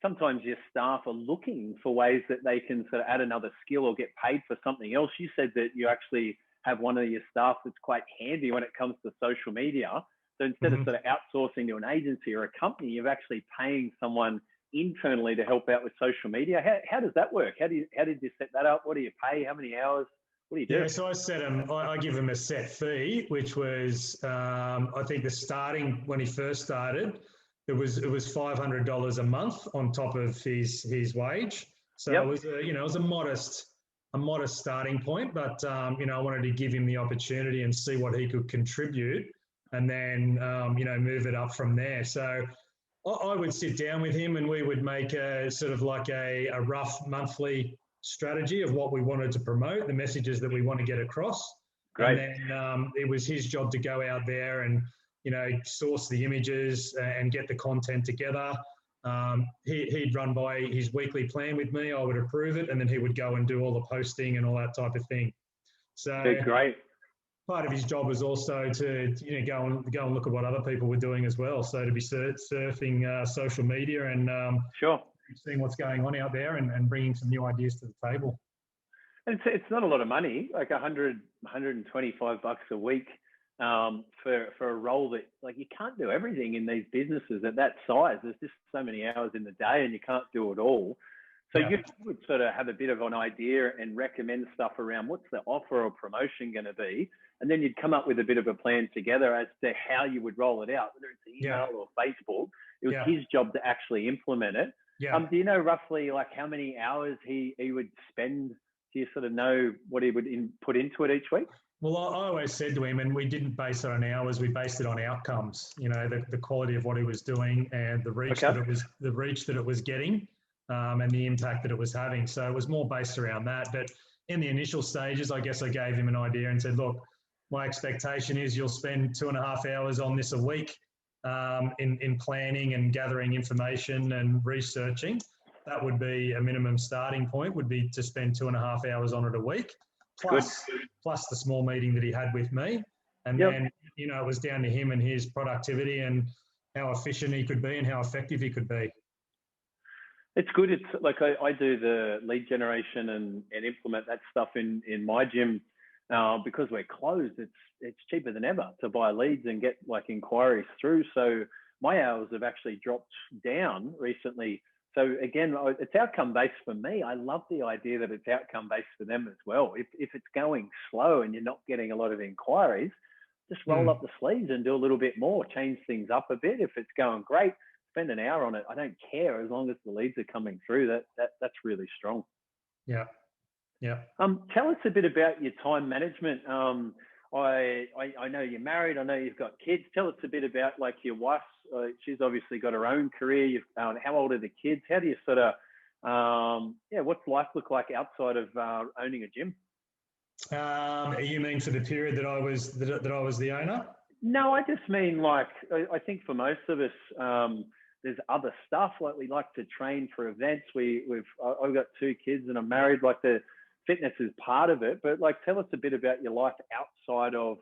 sometimes your staff are looking for ways that they can sort of add another skill or get paid for something else. You said that you actually have one of your staff that's quite handy when it comes to social media. So instead of sort of outsourcing to an agency or a company, you're actually paying someone internally to help out with social media. How does that work? How did you set that up? What do you pay? How many hours? What do you do? Yeah, so I give him a set fee, which was I think the starting when he first started, it was $500 a month on top of his wage. So it was a modest starting point, but I wanted to give him the opportunity and see what he could contribute, and then move it up from there. So I would sit down with him and we would make a sort of like a rough monthly strategy of what we wanted to promote, the messages that we want to get across. Great. And then it was his job to go out there and source the images and get the content together. He'd run by his weekly plan with me. I would approve it, and then he would go and do all the posting and all that type of thing. So great. Part of his job was also to go and look at what other people were doing as well. So to be surfing social media and seeing what's going on out there and bringing some new ideas to the table. And it's not a lot of money, like $125 a week. For a role that, like, you can't do everything in these businesses at that size. There's just so many hours in the day and you can't do it all. So you would sort of have a bit of an idea and recommend stuff around what's the offer or promotion going to be. And then you'd come up with a bit of a plan together as to how you would roll it out, whether it's email or Facebook. It was his job to actually implement it. Yeah. Do you know roughly like how many hours he would spend? Do you sort of know what he would put into it each week? Well, I always said to him, and we didn't base it on hours, we based it on outcomes, the quality of what he was doing and the reach that it was getting, and the impact that it was having. So it was more based around that. But in the initial stages, I guess I gave him an idea and said, look, my expectation is you'll spend 2.5 hours on this a week in planning and gathering information and researching. That would be a minimum starting point, would be to spend 2.5 hours on it a week. Plus the small meeting that he had with me. And then, it was down to him and his productivity and how efficient he could be and how effective he could be. It's good. It's like I do the lead generation and implement that stuff in my gym because we're closed. It's cheaper than ever to buy leads and get like inquiries through. So my hours have actually dropped down recently. So again, it's outcome-based for me. I love the idea that it's outcome-based for them as well. If it's going slow and you're not getting a lot of inquiries, just roll up the sleeves and do a little bit more, change things up a bit. If it's going great, spend an hour on it. I don't care as long as the leads are coming through. That's really strong. Yeah. Tell us a bit about your time management. I know you're married. I know you've got kids. Tell us a bit about like your wife's. She's obviously got her own career. How old are the kids? How do you sort of, what's life look like outside of owning a gym? You mean for the period that I was the owner? No, I just mean like I think for most of us, there's other stuff. Like we like to train for events. I've got 2 kids and I'm married. Like the fitness is part of it, but like tell us a bit about your life outside of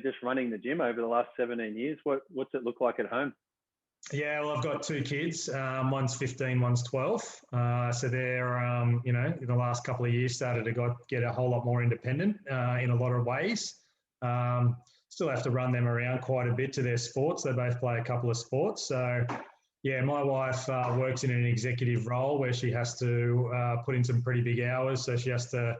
just running the gym over the last 17 years. What's it look like at home? Yeah, well, I've got 2 kids. One's 15, one's 12. So they're, in the last couple of years started to get a whole lot more independent in a lot of ways. Still have to run them around quite a bit to their sports. They both play a couple of sports. So, yeah, my wife works in an executive role where she has to put in some pretty big hours. So she has to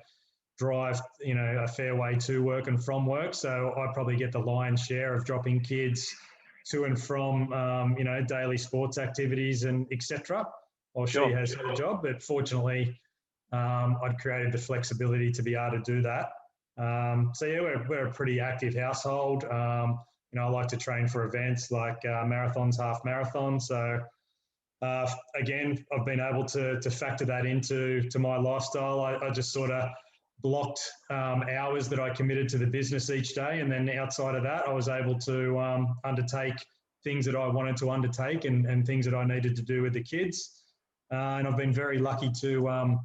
drive, a fair way to work and from work. So I probably get the lion's share of dropping kids to and from, daily sports activities and etc. While she has her job, but fortunately, I'd created the flexibility to be able to do that. So yeah, we're a pretty active household. I like to train for events like marathons, half marathons. So again, I've been able to factor that into my lifestyle. I just sort of blocked hours that I committed to the business each day. And then outside of that, I was able to undertake things that I wanted to undertake and things that I needed to do with the kids. And I've been very lucky to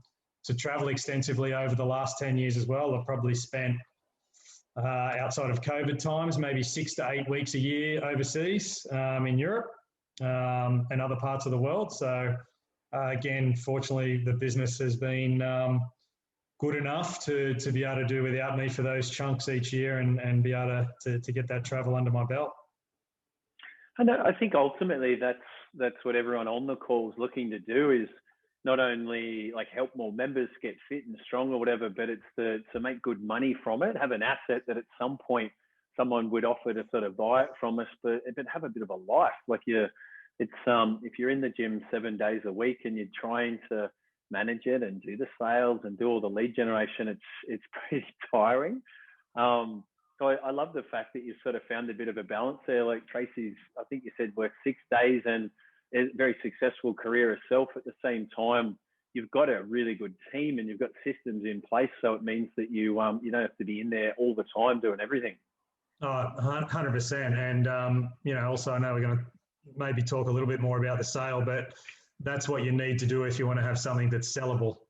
travel extensively over the last 10 years as well. I've probably spent, outside of COVID times, maybe 6 to 8 weeks a year overseas in Europe and other parts of the world. So again, fortunately, the business has been good enough to be able to do without me for those chunks each year and be able to get that travel under my belt. And I think ultimately that's what everyone on the call is looking to do, is not only like help more members get fit and strong or whatever, but it's to make good money from it, have an asset that at some point someone would offer to sort of buy it from us, but have a bit of a life. Like if you're in the gym 7 days a week and you're trying to manage it and do the sales and do all the lead generation, it's pretty tiring. So I love the fact that you sort of found a bit of a balance there. Like Tracy's, I think you said, worked 6 days and a very successful career herself. At the same time, you've got a really good team and you've got systems in place. So it means that you don't have to be in there all the time doing everything. 100%. And, also I know we're going to maybe talk a little bit more about the sale, but that's what you need to do if you want to have something that's sellable.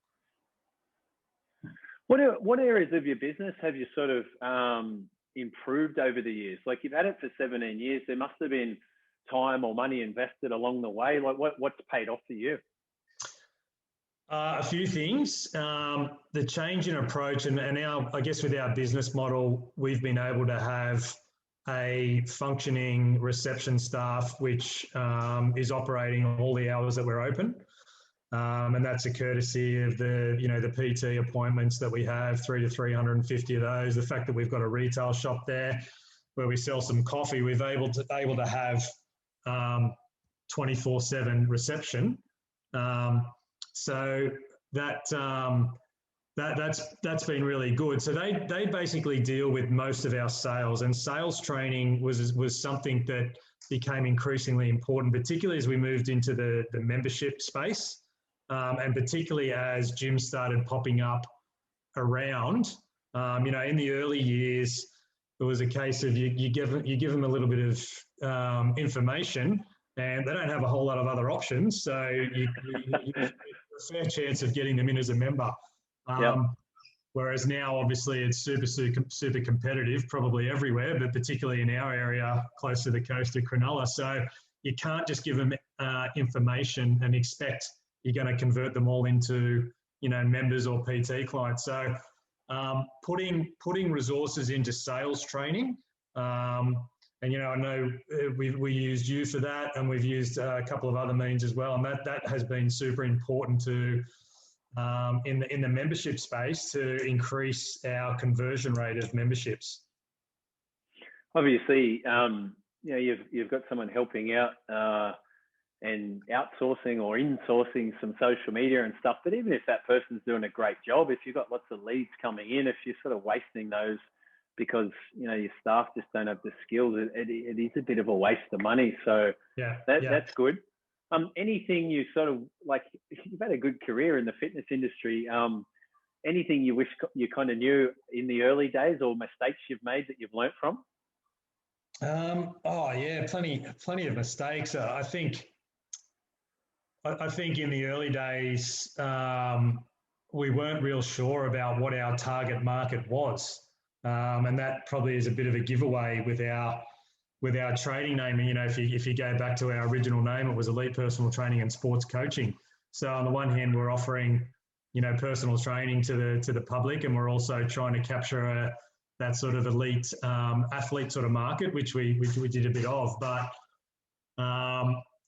What areas of your business have you sort of improved over the years? Like you've had it for 17 years. There must have been time or money invested along the way. Like what's paid off for you? A few things. The change in approach and now, I guess with our business model, we've been able to have a functioning reception staff, which is operating all the hours that we're open. And that's a courtesy of the PT appointments that we have, 300 to 350 of those. The fact that we've got a retail shop there where we sell some coffee, we've able to have 24/7 reception. So that's been really good. So they basically deal with most of our sales, and sales training was something that became increasingly important, particularly as we moved into the membership space. And particularly as gyms started popping up around, in the early years, it was a case of you give them a little bit of information, and they don't have a whole lot of other options. So you have a fair chance of getting them in as a member. Whereas now, obviously, it's super competitive, probably everywhere, but particularly in our area, close to the coast of Cronulla. So you can't just give them information and expect you're going to convert them all into, members or PT clients. So putting resources into sales training, and, I know we used you for that, and we've used a couple of other means as well. And that has been super important to, in the membership space, to increase our conversion rate of memberships. Obviously, you've got someone helping out and outsourcing or insourcing some social media and stuff. But even if that person's doing a great job, if you've got lots of leads coming in, if you're sort of wasting those because, your staff just don't have the skills, it is a bit of a waste of money. So that's good. Anything you sort of like, you've had a good career in the fitness industry. Anything you wish you kind of knew in the early days or mistakes you've made that you've learnt from? Oh yeah, plenty of mistakes. I think in the early days, we weren't real sure about what our target market was, and that probably is a bit of a giveaway with our trading name. And if you go back to our original name, it was Elite Personal Training and Sports Coaching. So on the one hand, we're offering personal training to the public, and we're also trying to capture that sort of elite athlete sort of market, which we did a bit of, but.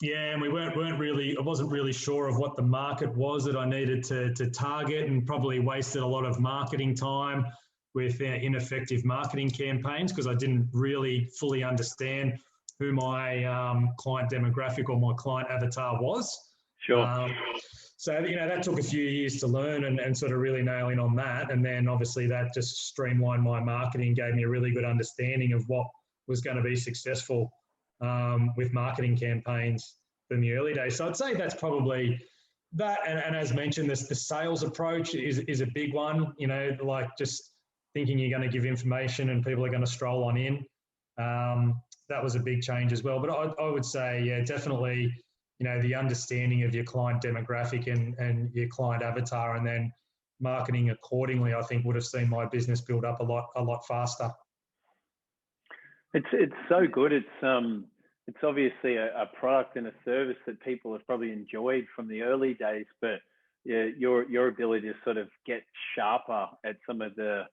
Yeah, and we weren't really. I wasn't really sure of what the market was that I needed to target, and probably wasted a lot of marketing time with ineffective marketing campaigns because I didn't really fully understand who my client demographic or my client avatar was. Sure. So that took a few years to learn and sort of really nail in on that, and then obviously that just streamlined my marketing, gave me a really good understanding of what was going to be successful with marketing campaigns in the early days. So I'd say that's probably that. And as mentioned, the sales approach is a big one, like just thinking you're going to give information and people are going to stroll on in. That was a big change as well. But I would say, yeah, definitely, the understanding of your client demographic and your client avatar, and then marketing accordingly, I think would have seen my business build up a lot faster. It's so good. It's obviously a product and a service that people have probably enjoyed from the early days, but yeah, your ability to sort of get sharper at some of the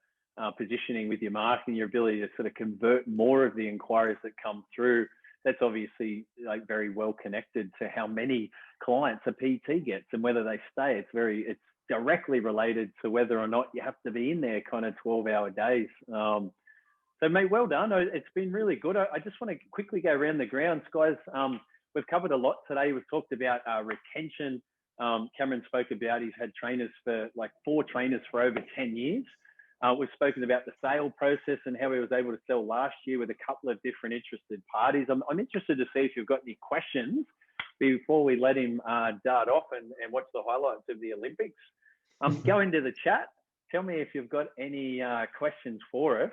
positioning with your marketing, your ability to sort of convert more of the inquiries that come through, that's obviously like very well connected to how many clients a PT gets and whether they stay. It's directly related to whether or not you have to be in there kind of 12-hour days. So, mate, well done. It's been really good. I just want to quickly go around the grounds, guys. We've covered a lot today. We've talked about retention. Cameron spoke about he's had trainers for like 4 trainers for over 10 years. We've spoken about the sale process and how he was able to sell last year with a couple of different interested parties. I'm interested to see if you've got any questions before we let him dart off and watch the highlights of the Olympics. Go into the chat. Tell me if you've got any questions for us.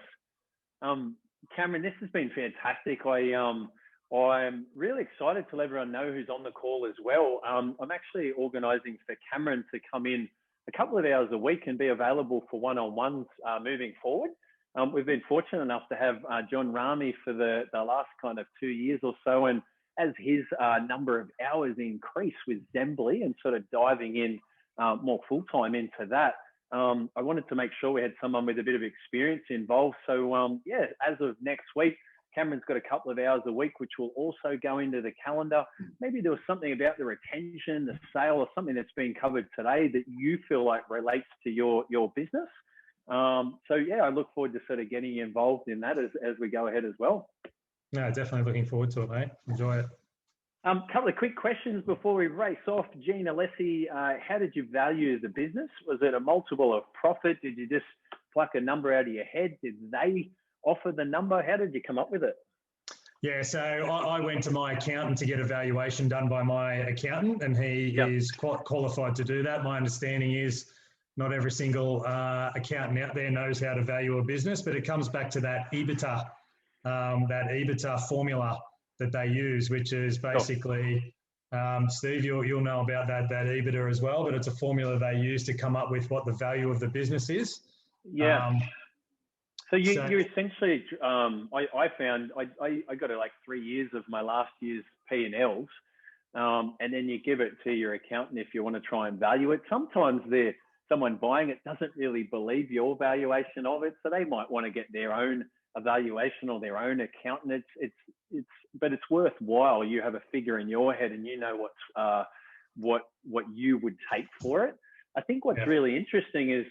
Cameron, this has been fantastic. I'm really excited to let everyone know who's on the call as well. I'm actually organising for Cameron to come in a couple of hours a week and be available for one-on-ones moving forward. We've been fortunate enough to have John Rami for the last kind of 2 years or so, and as his number of hours increase with Zembly and sort of diving in more full-time into that, I wanted to make sure we had someone with a bit of experience involved. So, yeah, as of next week, Cameron's got a couple of hours a week, which will also go into the calendar. Maybe there was something about the retention, the sale, or something that's been covered today that you feel like relates to your business. So, yeah, I look forward to sort of getting you involved in that as we go ahead as well. No, definitely looking forward to it, mate. Enjoy it. Couple of quick questions before we race off. Gene Alessi, how did you value the business? Was it a multiple of profit? Did you just pluck a number out of your head? Did they offer the number? How did you come up with it? Yeah, so I went to my accountant to get a valuation done by my accountant, and he is quite qualified to do that. My understanding is not every single accountant out there knows how to value a business, but it comes back to that EBITDA formula that they use, which is basically, Steve, you'll know about that EBITDA as well, but it's a formula they use to come up with what the value of the business is. Yeah. So you essentially, I found I got like 3 years of my last year's P&Ls, and then you give it to your accountant if you want to try and value it. Sometimes someone buying it doesn't really believe your valuation of it, so they might want to get their own evaluation or their own accountant. But it's worthwhile. You have a figure in your head and you know what you would take for it. I think what's really interesting is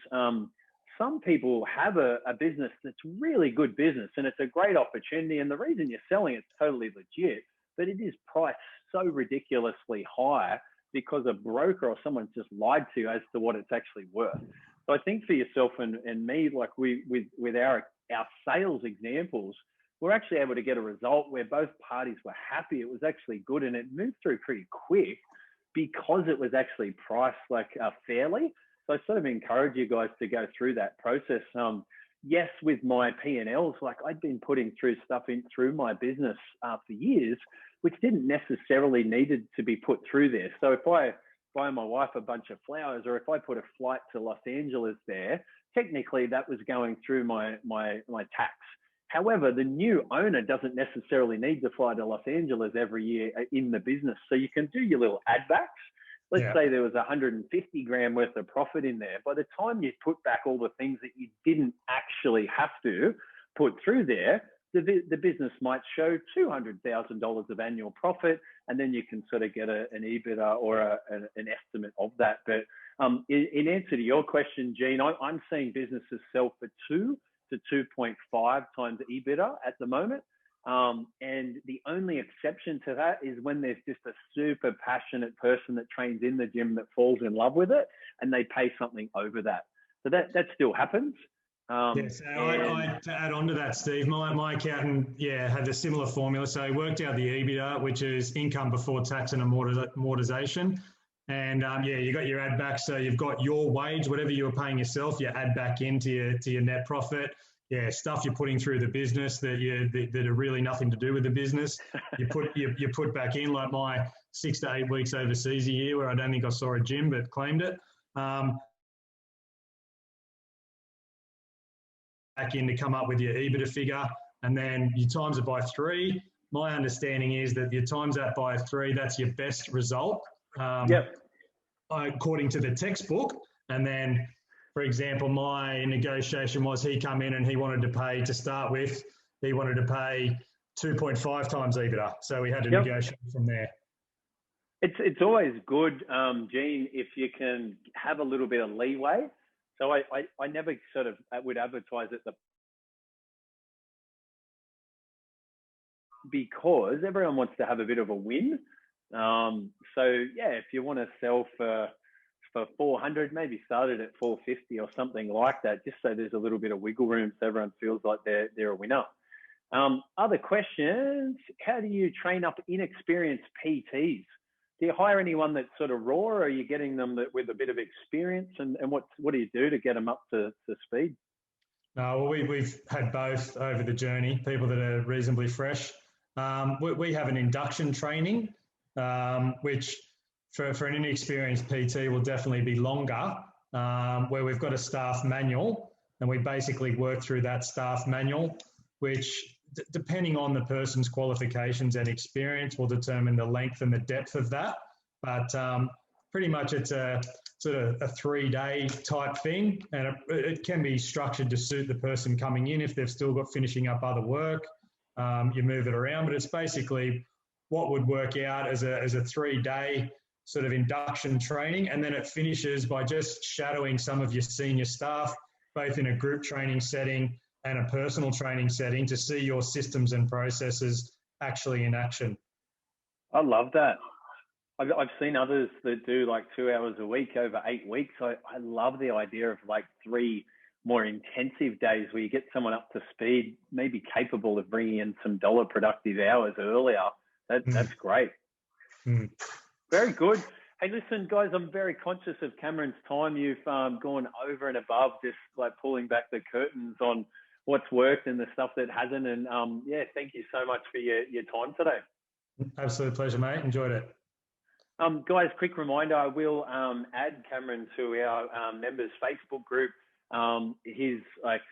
some people have a business that's really good business and it's a great opportunity, and the reason you're selling it's totally legit, but it is priced so ridiculously high because a broker or someone's just lied to you as to what it's actually worth. So I think for yourself and me, like with our sales examples, we're actually able to get a result where both parties were happy. It was actually good and it moved through pretty quick because it was actually priced like fairly. So I sort of encourage you guys to go through that process. yes, with my P&Ls, like I'd been putting through stuff through my business for years, which didn't necessarily needed to be put through there. So if I buy my wife a bunch of flowers, or if I put a flight to Los Angeles there, technically that was going through my tax. However, the new owner doesn't necessarily need to fly to Los Angeles every year in the business. So you can do your little add backs. Let's say there was 150 grand worth of profit in there. By the time you put back all the things that you didn't actually have to put through there, the business might show $200,000 of annual profit, and then you can sort of get an EBITDA or an estimate of that. But in answer to your question, Gene, I'm seeing businesses sell for 2 to 2.5 times EBITDA at the moment. And the only exception to that is when there's just a super passionate person that trains in the gym that falls in love with it, and they pay something over that. So that still happens. Yes, to add on to that, Steve, my accountant, had a similar formula. So he worked out the EBITDA, which is income before tax and amortization. And you got your add back. So you've got your wage, whatever you were paying yourself, you add back into your net profit. Yeah, stuff you're putting through the business that are really nothing to do with the business. You put back in, like my 6 to 8 weeks overseas a year where I don't think I saw a gym but claimed it. Back in to come up with your EBITDA figure, and then you times it by 3. My understanding is that you times that by 3, that's your best result, according to the textbook. And then, for example, my negotiation was he come in and he wanted to pay, to start with, he wanted to pay 2.5 times EBITDA. So we had to negotiate from there. It's always good, Gene, if you can have a little bit of leeway. So I never sort of would advertise it because everyone wants to have a bit of a win. If you want to sell for 400, maybe start it at 450 or something like that, just so there's a little bit of wiggle room so everyone feels like they're a winner. Other questions: how do you train up inexperienced PTs? Do you hire anyone that's sort of raw, or are you getting them with a bit of experience? And what do you do to get them up to speed? No, well, we've had both over the journey, people that are reasonably fresh. We have an induction training, which for an inexperienced PT will definitely be longer, where we've got a staff manual, and we basically work through that staff manual, which depending on the person's qualifications and experience will determine the length and the depth of that. But pretty much it's a sort of a 3-day type thing, and it can be structured to suit the person coming in. If they've still got finishing up other work, you move it around, but it's basically what would work out as a 3-day sort of induction training. And then it finishes by just shadowing some of your senior staff, both in a group training setting and a personal training setting, to see your systems and processes actually in action. I love that. I've seen others that do like 2 hours a week over 8 weeks. I love the idea of like 3 more intensive days where you get someone up to speed, maybe capable of bringing in some dollar productive hours earlier. That's great. Very good. Hey, listen, guys, I'm very conscious of Cameron's time. You've gone over and above, just like pulling back the curtains on what's worked and the stuff that hasn't. And thank you so much for your time today. Absolute pleasure, mate. Enjoyed it. Guys, quick reminder, I will add Cameron to our members Facebook group. His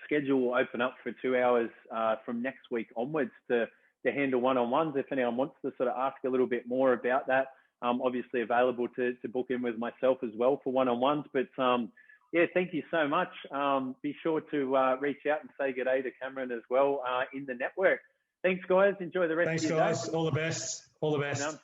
schedule will open up for 2 hours from next week onwards to handle one-on-ones. If anyone wants to sort of ask a little bit more about that, obviously available to book in with myself as well for one-on-ones. But thank you so much. Be sure to reach out and say good day to Cameron as well in the network. Thanks, guys. Enjoy the rest of your day. Thanks, guys. All the best. All the best.